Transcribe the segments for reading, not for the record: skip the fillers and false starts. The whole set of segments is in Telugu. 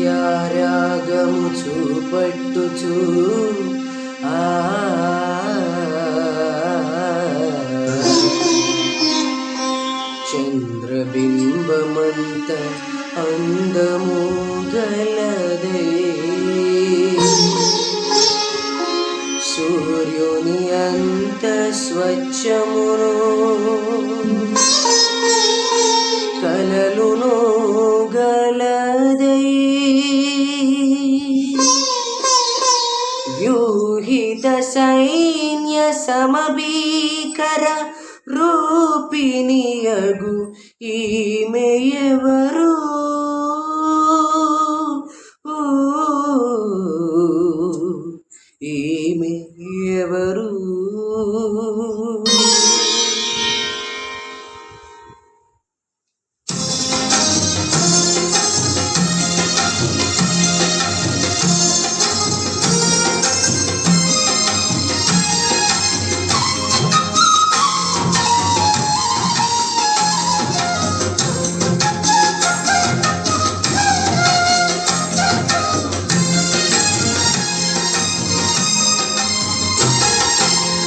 యారాగము చూపట్టుచు చంద్రబింబమంత అందము గలదే సూర్యుని అంత స్వచ్ఛమును కలలును గలదై వ్యూహిత సైన్య సమభీకర రూపిణియగు ఈమె ఎవరు ఈమె ఎవరు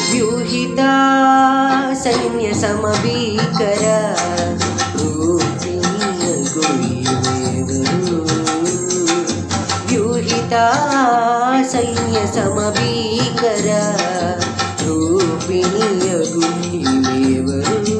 వ్యూహితా సైన్య సమభీకర రూపిణియగు ఈమెవరు వ్యూహితా సైన్య సమభీకర రూపిణియగు ఈమెవరు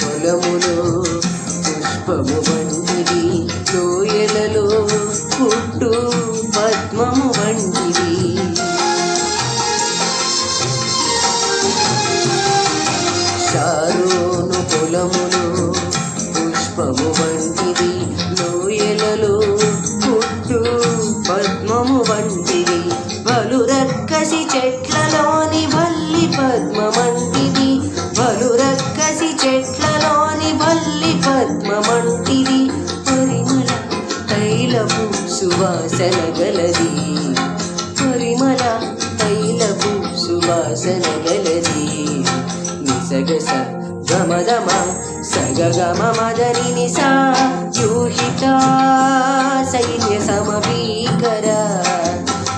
పొలములో పుష్పము వంటిది లోయలలో పుట్టు పద్మము వంటిది శారోను పొలములో పుష్పము వంటిది లోయలలో పుట్టు పద్మము వంటిది బలు రక్కసి చెట్లలోని వల్లి పద్మమంటిది బలు రక్కసి చెట్లలోని వల్లి పద్మమంటిది పరిమళ తైలపు సువాసన గలది పరిమళ తైలపు సువాసన గలది నిసగస గమదమ సగగమ మదని నిసా వ్యూహితా సైన్య సమభీకర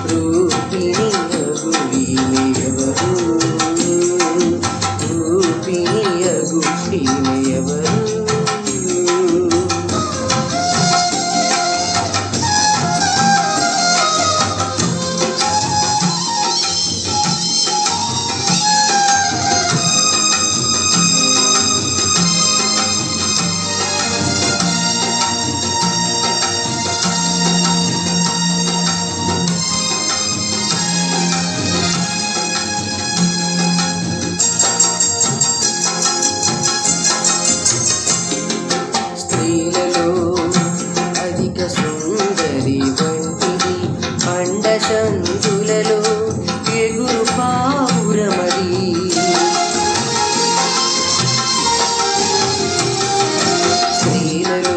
రూపిణియగు ఈమెవరు రూపిణియగు ఈమెవరు సంతులలో ఎగురు పావురమది స్త్రీలలో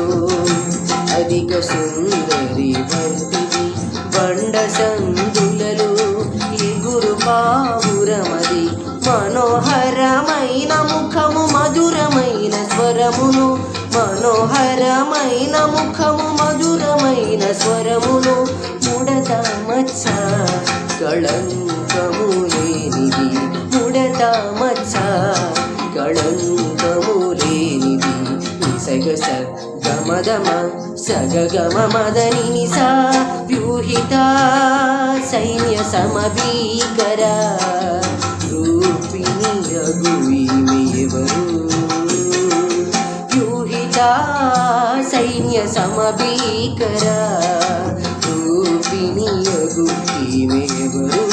అధిక సుందరి వంటిది బండ సంతులలో ఎగురు పావురమది మనోహరమైన ముఖము మధురమైన స్వరమును మనోహరమైన ముఖము మధురమైన స్వరమును ముడత మచ్చ కళంకము లేనిది ముడత మచ్చ కళంకము లేనిది నిసగస గమదమ సగగమ మదని నిసా వ్యూహితా సైన్య సమభీకర రూపిణియగు ఈమెవరు వ్యూహితా సైన్య సమభీకర రూపిణియగు ఈమెవరు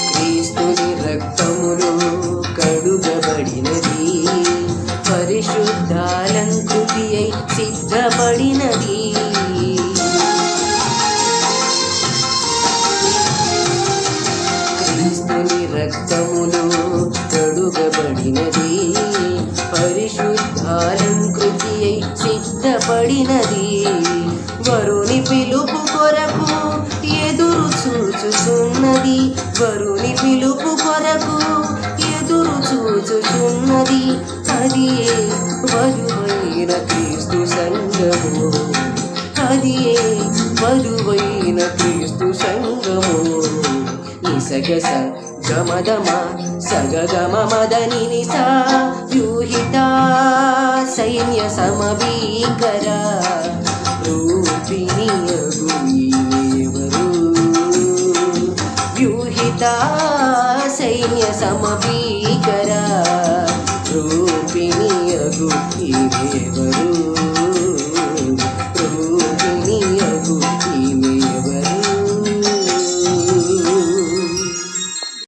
క్రీస్తుని రక్తములో కడుగబడినది పరిశుద్ధాలంకృతి అయి సిద్ధ సిద్ధపడినది. క్రీస్తుని రక్తములో కడుగబడినది, పరిశుద్ధాలంకృతి అయి సిద్ధపడినది. వరుని పిలుపు కొరకు ఎదురు చూచుచున్నది, వరుని పిలుపు కొరకు ఎదురు చూచుచున్నది. అది వధువైన క్రీస్తు సంఘము, అది వధువైన క్రీస్తు సంఘము. నిసగస గమదమ సగగమ మదని నిసా వ్యూహిత సైన్య సమభీకర రూపిణియగు ఈమెవరు, వ్యూహిత సైన్య సమభీకర రూపిణియగు ఈమెవరు.